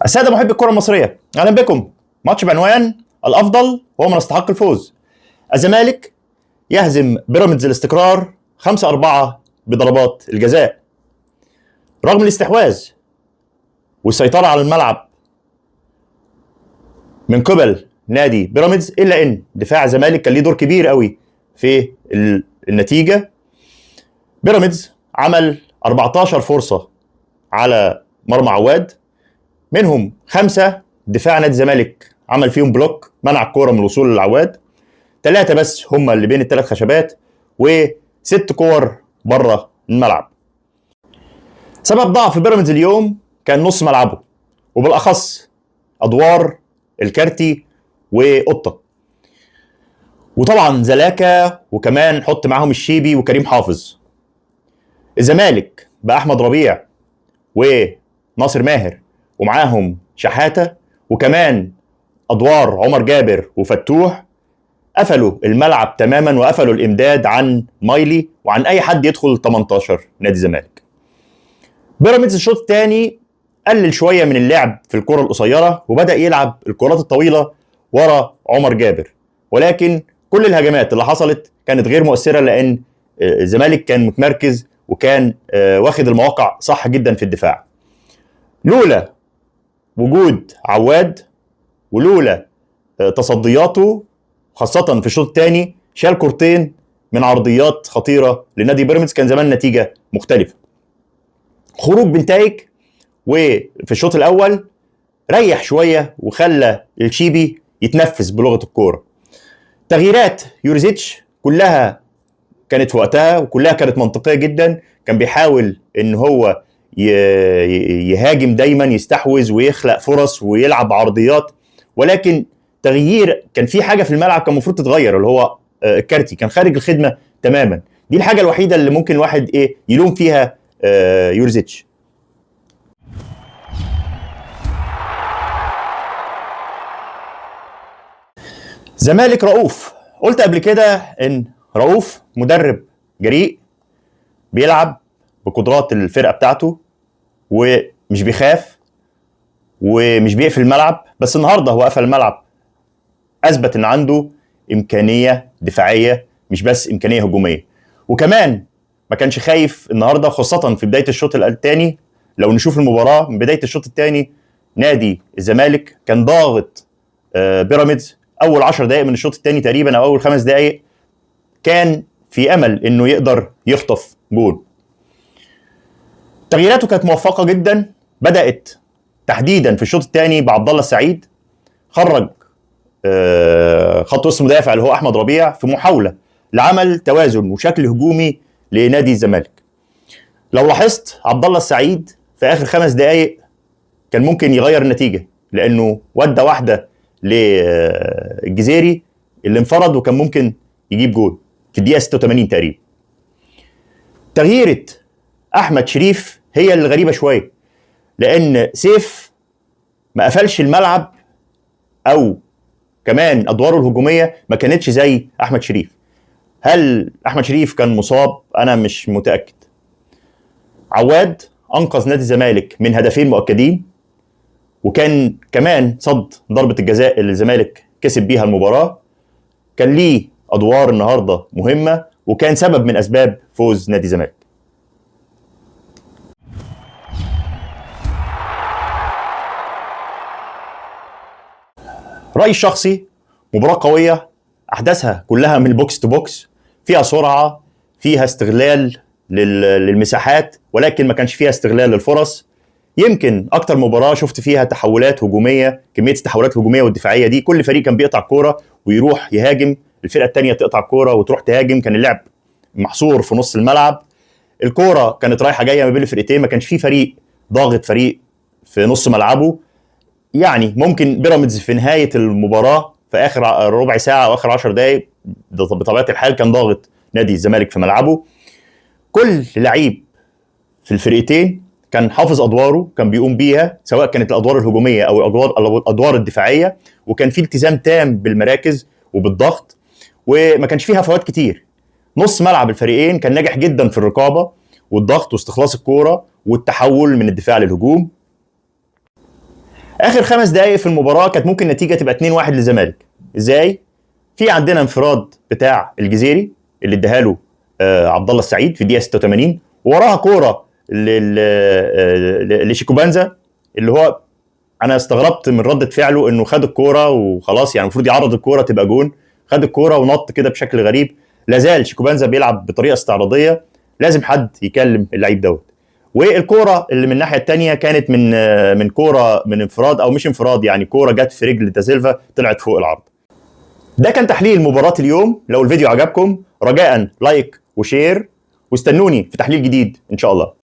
السادة محبي الكرة المصرية، أهلا بكم. ماتش بعنوان الأفضل هو من يستحق الفوز. الزمالك يهزم بيراميدز الاستقرار 5-4 بضربات الجزاء. رغم الاستحواذ والسيطرة على الملعب من قبل نادي بيراميدز، إلا إن دفاع الزمالك كان ليه دور كبير قوي في النتيجة. بيراميدز عمل 14 فرصة على مرمى عواد، منهم 5 دفاع نادي الزمالك عمل فيهم بلوك، منع الكوره من الوصول للعواد. 3 بس هم اللي بين ال3 خشبات، و6 كور بره الملعب. سبب ضعف بيراميدز اليوم كان نص ملعبه، وبالاخص ادوار الكارتي وقطه، وطبعا زلاكا، وكمان حط معاهم الشيبي وكريم حافظ. الزمالك باحمد ربيع وناصر ماهر، ومعاهم شحاته، وكمان ادوار عمر جابر وفتوح، قفلوا الملعب تماما وقفلوا الامداد عن مايلي وعن اي حد يدخل 18 نادي الزمالك. بيراميدز الشوط الثاني قلل شويه من اللعب في الكره القصيره، وبدا يلعب الكرات الطويله ورا عمر جابر، ولكن كل الهجمات اللي حصلت كانت غير مؤثره، لان الزمالك كان متمركز وكان واخد المواقع صح جدا في الدفاع. لولا وجود عواد ولولا تصدياته، خاصة في الشوط الثاني شال كورتين من عرضيات خطيرة لنادي بيراميدز، كان زمان النتيجة مختلفة. خروج بنتايج وفي الشوط الأول ريح شوية وخلى الشيبي يتنفس بلغة الكورة. تغييرات يوريزيتش كلها كانت في وقتها وكلها كانت منطقية جدا، كان بيحاول ان هو يهاجم دايما، يستحوذ ويخلق فرص ويلعب عرضيات، ولكن تغيير كان في حاجه في الملعب كان المفروض تتغير، اللي هو الكارتي كان خارج الخدمه تماما. دي الحاجه الوحيده اللي ممكن الواحد يلوم فيها يورزيتش. زمالك رؤوف، قلت قبل كده ان رؤوف مدرب جريء بيلعب بقدرات الفرقه بتاعته ومش بيخاف ومش بيقفل الملعب، بس النهارده هو قفل الملعب، اثبت ان عنده امكانيه دفاعيه مش بس امكانيه هجوميه، وكمان ما كانش خايف النهارده، خاصه في بدايه الشوط الثاني. لو نشوف المباراه من بدايه الشوط الثاني، نادي الزمالك كان ضاغط بيراميدز اول 10 دقائق من الشوط الثاني تقريبا، او اول 5 دقائق كان في امل انه يقدر يخطف جول. تغييراته كانت موفقه جدا، بدات تحديدا في الشوط الثاني بعبد الله السعيد، خرج خط وسط مدافع اللي هو احمد ربيع في محاوله لعمل توازن وشكل هجومي لنادي الزمالك. لو لاحظت عبد الله السعيد في اخر 5 دقائق كان ممكن يغير النتيجه، لانه ودى واحده للجزيري اللي انفرد وكان ممكن يجيب جول في الدقيقه 86 تقريبا. تغييره احمد شريف هي اللي غريبه شويه، لان سيف ما قفلش الملعب، او كمان ادواره الهجوميه ما كانتش زي احمد شريف. هل احمد شريف كان مصاب؟ انا مش متاكد. عواد انقذ نادي الزمالك من هدفين مؤكدين، وكان كمان صد ضربه الجزاء اللي الزمالك كسب بيها المباراه. كان ليه ادوار النهارده مهمه، وكان سبب من اسباب فوز نادي الزمالك. رأيي الشخصي، مباراة قوية، أحداثها كلها من البوكس تو بوكس، فيها سرعة، فيها استغلال للمساحات، ولكن ما كانش فيها استغلال للفرص. يمكن أكتر مباراة شفت فيها تحولات هجومية، كمية التحولات الهجومية والدفاعية دي، كل فريق كان بيقطع الكورة ويروح يهاجم، الفرقة التانية تقطع الكورة وتروح تهاجم، كان اللعب محصور في نص الملعب، الكورة كانت رايحة جاية ما بين الفرقتين، ما كانش في فريق ضاغط فريق في نص ملعبه. يعني ممكن بيراميدز في نهايه المباراه في اخر ربع ساعه او اخر 10 دقائق بطبيعه الحال كان ضاغط نادي الزمالك في ملعبه. كل لعيب في الفرقتين كان حافظ ادواره، كان بيقوم بيها، سواء كانت الادوار الهجوميه او الادوار الدفاعيه، وكان في التزام تام بالمراكز وبالضغط، وما كانش فيها فوات كتير. نص ملعب الفريقين كان ناجح جدا في الرقابه والضغط واستخلاص الكوره والتحول من الدفاع للهجوم. اخر 5 دقائق في المباراه كانت ممكن النتيجه تبقى 2-1 للزمالك. ازاي؟ في عندنا انفراد بتاع الجزيري اللي اداها له عبد الله السعيد في الدقيقه 86، ووراها كوره لشيكوبانزا، اللي هو انا استغربت من رده فعله انه خد الكوره وخلاص، يعني المفروض يعرض الكوره تبقى جون، خد الكوره ونط كده بشكل غريب. لازال شيكوبانزا بيلعب بطريقه استعراضيه، لازم حد يكلم اللعيب دوت. والكوره اللي من الناحيه الثانيه كانت من كوره، من انفراد او مش انفراد، يعني كوره جت في رجل دازيلفا طلعت فوق العرض. ده كان تحليل مباراه اليوم. لو الفيديو عجبكم رجاء لايك وشير، واستنوني في تحليل جديد ان شاء الله.